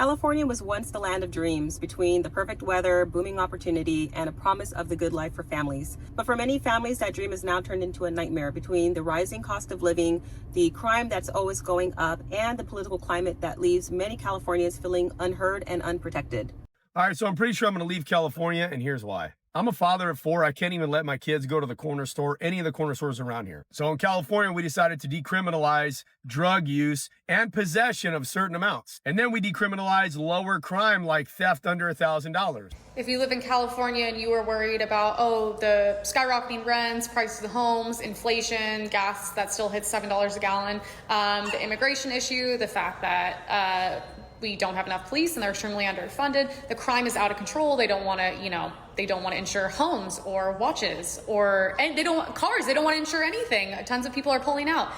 California was once the land of dreams, between the perfect weather, booming opportunity, and a promise of the good life for families. But for many families, that dream is now turned into a nightmare between the rising cost of living, the crime that's always going up, and the political climate that leaves many Californians feeling unheard and unprotected. All right, so I'm pretty sure I'm going to leave California, and here's why. I'm a father of 4. I can't even let my kids go to the corner store, any of the corner stores around here. So in California, we decided to decriminalize drug use and possession of certain amounts. And then we decriminalized lower crime like theft under $1,000. If you live in California and you are worried about, the skyrocketing rents, prices of homes, inflation, gas that still hits $7 a gallon, the immigration issue, the fact that we don't have enough police and they're extremely underfunded, the crime is out of control, they don't want to insure homes or watches and they don't want cars, they don't want to insure anything. Tons of people are pulling out.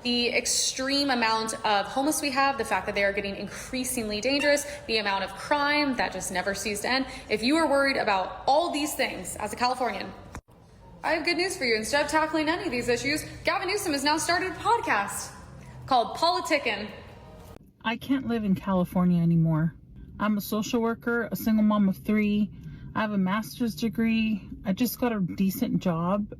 The extreme amount of homeless we have, the fact that they are getting increasingly dangerous, the amount of crime that just never ceases to end. If you are worried about all these things as a Californian, I have good news for you. Instead of tackling any of these issues, Gavin Newsom has now started a podcast called Politickin'. I can't live in California anymore. I'm a social worker, a single mom of 3. I have a master's degree. I just got a decent job,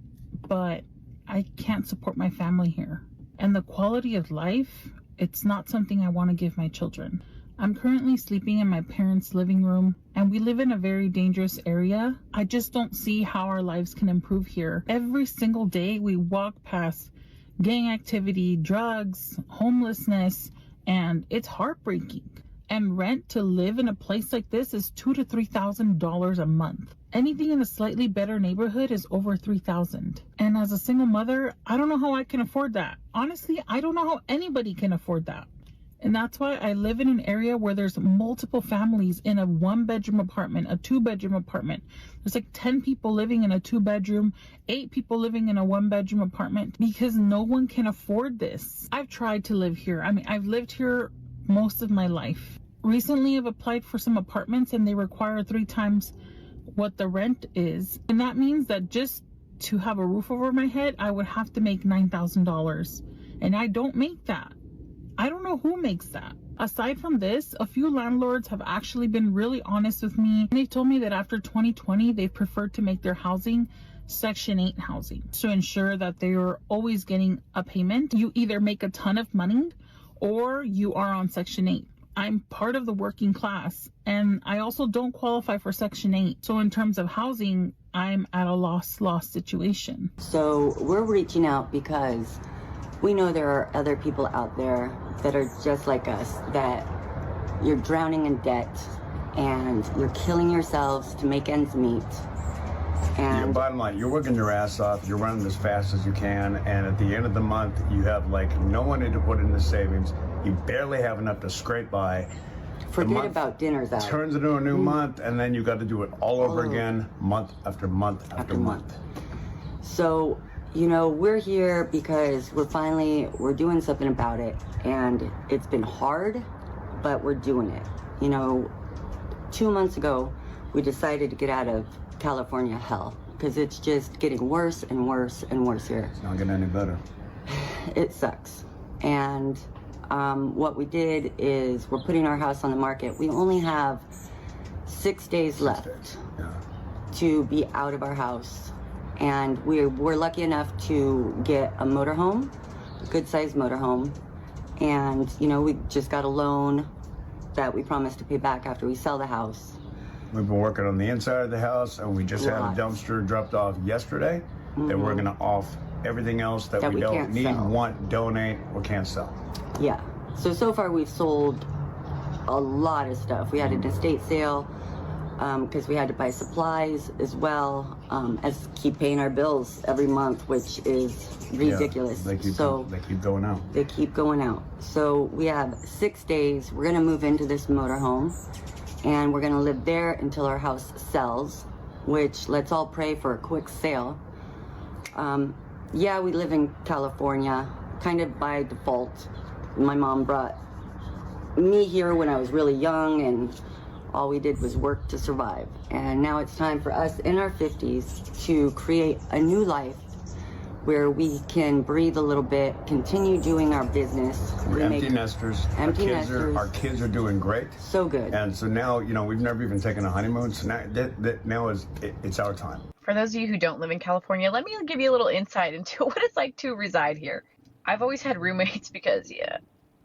but I can't support my family here. And the quality of life, it's not something I want to give my children. I'm currently sleeping in my parents' living room, and we live in a very dangerous area. I just don't see how our lives can improve here. Every single day we walk past gang activity, drugs, homelessness, and it's heartbreaking. And rent to live in a place like this is $2,000 to $3,000 a month. Anything in a slightly better neighborhood is over $3,000. And as a single mother, I don't know how I can afford that. Honestly, I don't know how anybody can afford that. And that's why I live in an area where there's multiple families in a 1-bedroom apartment, a 2-bedroom apartment. There's like 10 people living in a 2-bedroom, 8 people living in a 1-bedroom apartment, because no one can afford this. I've tried to live here. I've lived here most of my life. Recently, I've applied for some apartments and they require 3 times what the rent is. And that means that just to have a roof over my head, I would have to make $9,000. And I don't make that. I don't know who makes that. Aside from this, a few landlords have actually been really honest with me. They told me that after 2020, they've preferred to make their housing Section 8 housing to ensure that they are always getting a payment. You either make a ton of money or you are on Section 8. I'm part of the working class, and I also don't qualify for Section 8. So in terms of housing, I'm at a lost situation. So we're reaching out because we know there are other people out there that are just like us, that you're drowning in debt and you're killing yourselves to make ends meet. And bottom line, you're working your ass off, you're running as fast as you can, and at the end of the month, you have no money to put in the savings. You barely have enough to scrape by. Forget about dinners out. Turns into a new month, and then you got to do it all over again, month after month after month. So, we're here because we're doing something about it, and it's been hard, but we're doing it. 2 months ago, we decided to get out of California hell because it's just getting worse and worse and worse here. It's not getting any better. It sucks. And what we did is we're putting our house on the market. We only have 6 days left to be out of our house. And we're lucky enough to get a motorhome, a good-sized motorhome. And, we just got a loan that we promised to pay back after we sell the house. We've been working on the inside of the house, and we just had a dumpster dropped off yesterday. And we're going to off everything else that we don't need, want, donate, or can't sell. Yeah. So far we've sold a lot of stuff. We had an estate sale because we had to buy supplies as well as keep paying our bills every month, which is ridiculous. Yeah, they keep going out. They keep going out. So we have 6 days. We're going to move into this motorhome, and we're going to live there until our house sells, which let's all pray for a quick sale. We live in California, kind of by default. My mom brought me here when I was really young, and all we did was work to survive. And now it's time for us in our 50s to create a new life where we can breathe a little bit, continue doing our business. We're empty nesters. Empty nesters. Our kids are doing great. So good. And so now, you know, we've never even taken a honeymoon. So now it's our time. For those of you who don't live in California, let me give you a little insight into what it's like to reside here. I've always had roommates because, yeah,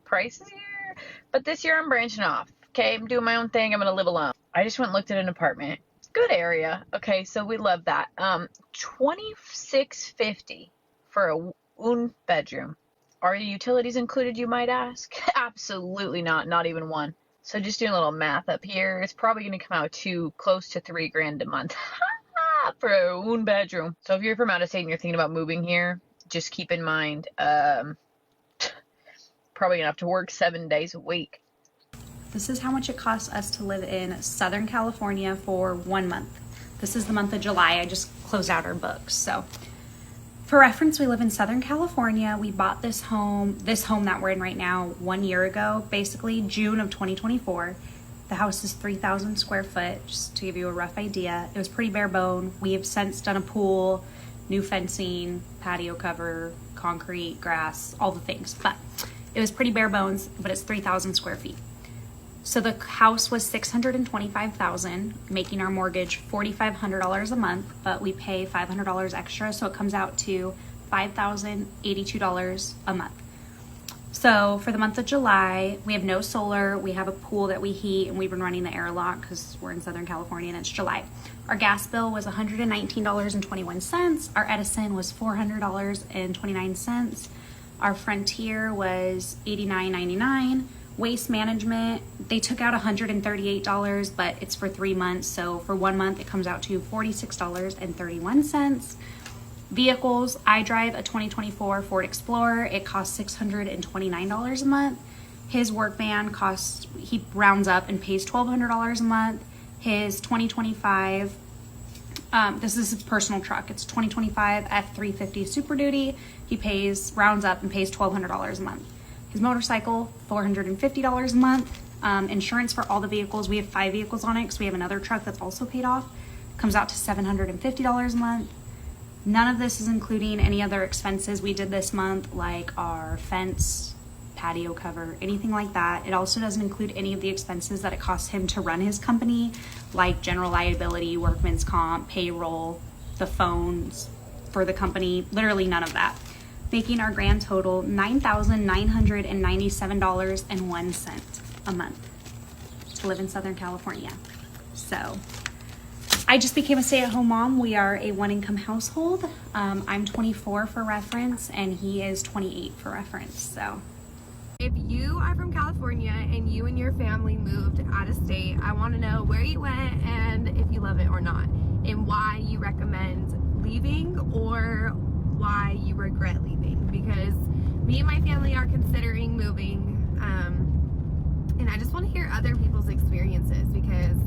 prices here. But this year I'm branching off. Okay, I'm doing my own thing. I'm going to live alone. I just went and looked at an apartment. Good area. Okay, so we love that. $26.50 for a one bedroom. Are utilities included, you might ask? Absolutely not. Not even one. So just doing a little math up here, it's probably going to come out to close to $3,000 a month for a one bedroom. So if you're from out of state and you're thinking about moving here, just keep in mind, probably gonna have to work 7 days a week. This is how much it costs us to live in Southern California for 1 month. This is the month of July. I just closed out our books. So for reference, we live in Southern California. We bought this home that we're in right now 1 year ago, basically June of 2024. The house is 3,000 square foot, just to give you a rough idea. It was pretty bare bone. We have since done a pool, new fencing, patio cover, concrete, grass, all the things. But it was pretty bare bones, but it's 3,000 square feet. So the house was $625,000, making our mortgage $4,500 a month, but we pay $500 extra, so it comes out to $5,082 a month. So for the month of July, we have no solar, we have a pool that we heat, and we've been running the airlock because we're in Southern California and it's July. Our gas bill was $119.21. Our Edison was $400.29. Our Frontier was $89.99. Waste management, they took out $138, but it's for 3 months. So for 1 month, it comes out to $46.31. Vehicles, I drive a 2024 Ford Explorer. It costs $629 a month. His work van he rounds up and pays $1,200 a month. His 2025, this is his personal truck. It's 2025 F350 Super Duty. He rounds up and pays $1,200 a month. His motorcycle, $450 a month. Insurance for all the vehicles. We have 5 vehicles on it because we have another truck that's also paid off. Comes out to $750 a month. None of this is including any other expenses we did this month, like our fence, patio cover, anything like that. It also doesn't include any of the expenses that it costs him to run his company, like general liability, workman's comp, payroll, the phones for the company, literally none of that. Making our grand total $9,997.01 a month to live in Southern California. So I just became a stay-at-home mom. We are a one-income household. I'm 24 for reference, and he is 28 for reference. So if you are from California and you and your family moved out of state, I want to know where you went and if you love it or not, and why you recommend leaving or why you regret leaving, because me and my family are considering moving, and I just want to hear other people's experiences, because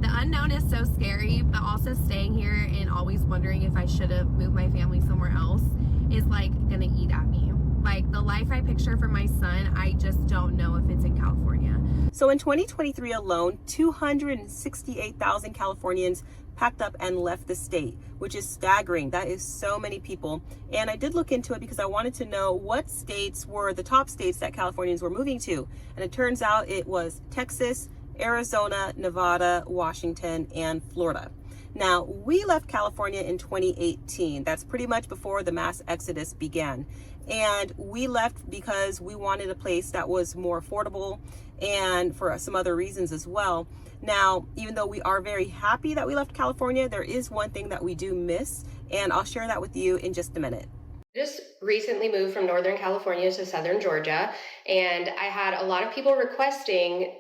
the unknown is so scary, but also staying here and always wondering if I should have moved my family somewhere else is like gonna eat at me. Like the life I picture for my son, I just don't know if it's in California. So in 2023 alone, 268,000 Californians packed up and left the state, which is staggering. That is so many people. And I did look into it because I wanted to know what states were the top states that Californians were moving to. And it turns out it was Texas, Arizona, Nevada, Washington, and Florida. Now, we left California in 2018. That's pretty much before the mass exodus began. And we left because we wanted a place that was more affordable and for some other reasons as well. Now, even though we are very happy that we left California, there is one thing that we do miss, and I'll share that with you in just a minute. Just recently moved from Northern California to Southern Georgia, and I had a lot of people requesting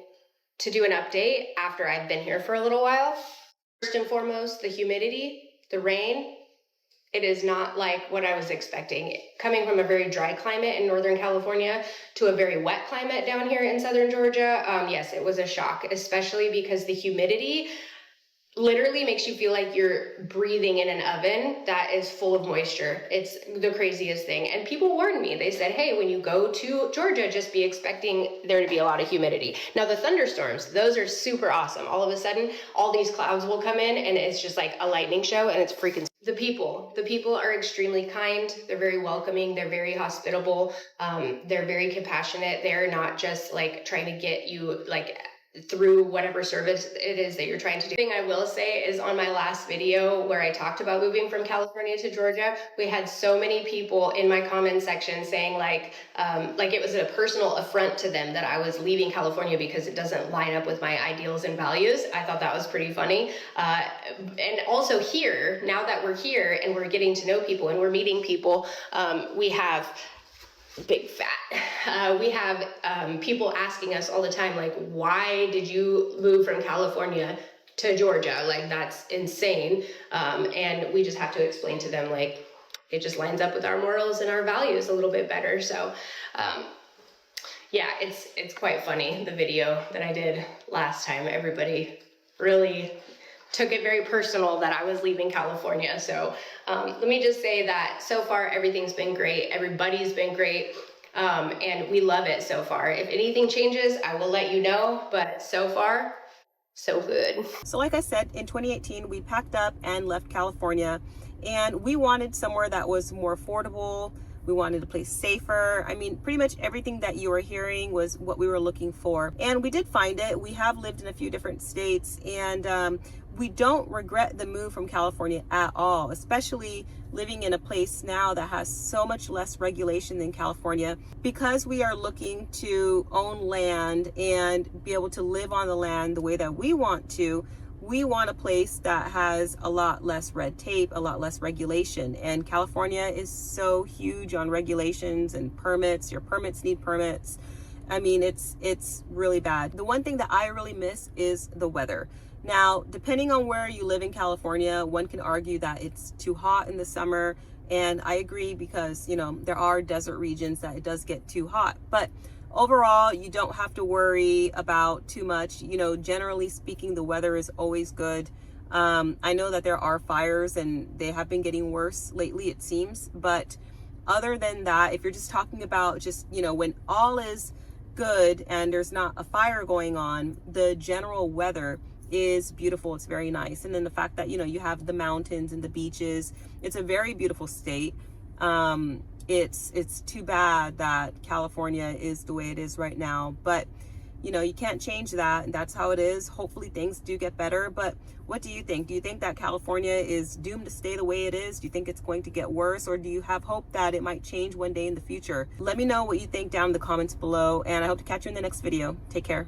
to do an update after I've been here for a little while. First and foremost, the humidity, the rain. It is not like what I was expecting. Coming from a very dry climate in Northern California to a very wet climate down here in Southern Georgia, yes, it was a shock, especially because the humidity literally makes you feel like you're breathing in an oven that is full of moisture. It's the craziest thing. And people warned me. They said, hey, when you go to Georgia, just be expecting there to be a lot of humidity. Now the thunderstorms, those are super awesome. All of a sudden, all these clouds will come in and it's just like a lightning show, and it's freaking. The people are extremely kind. They're very welcoming. They're very hospitable. They're very compassionate. They're not just like trying to get you like through whatever service it is that you're trying to do. The thing I will say is on my last video where I talked about moving from California to Georgia, we had so many people in my comment section saying like it was a personal affront to them that I was leaving California because it doesn't line up with my ideals and values. I thought that was pretty funny. And also here, now that we're here and we're getting to know people and we're meeting people, we have big fat. We have people asking us all the time, like, why did you move from California to Georgia? Like, that's insane. And we just have to explain to them, like, it just lines up with our morals and our values a little bit better. So, yeah, it's quite funny, the video that I did last time. Everybody really took it very personal that I was leaving California. So let me just say that so far everything's been great. Everybody's been great. And we love it so far. If anything changes, I will let you know. But so far, so good. So like I said, in 2018, we packed up and left California, and we wanted somewhere that was more affordable. We wanted a place safer. I mean, pretty much everything that you were hearing was what we were looking for. And we did find it. We have lived in a few different states, and we don't regret the move from California at all, especially living in a place now that has so much less regulation than California. Because we are looking to own land and be able to live on the land the way that we want to, we want a place that has a lot less red tape, a lot less regulation. And California is so huge on regulations and permits. Your permits need permits. I mean, it's really bad. The one thing that I really miss is the weather. Now, depending on where you live in California, one can argue that it's too hot in the summer. And I agree, because, you know, there are desert regions that it does get too hot. But overall, you don't have to worry about too much. You know, generally speaking, the weather is always good. I know that there are fires and they have been getting worse lately, it seems. But other than that, if you're just talking about just, you know, when all is good and there's not a fire going on, the general weather is beautiful. It's very nice. And then the fact that, you know, you have the mountains and the beaches, it's a very beautiful state. It's too bad that California is the way it is right now, but you know, you can't change that, and that's how it is. Hopefully things do get better. But what do you think? Do you think that California is doomed to stay the way it is? Do you think it's going to get worse, or do you have hope that it might change one day in the future? Let me know what you think down in the comments below, and I hope to catch you in the next video. Take care.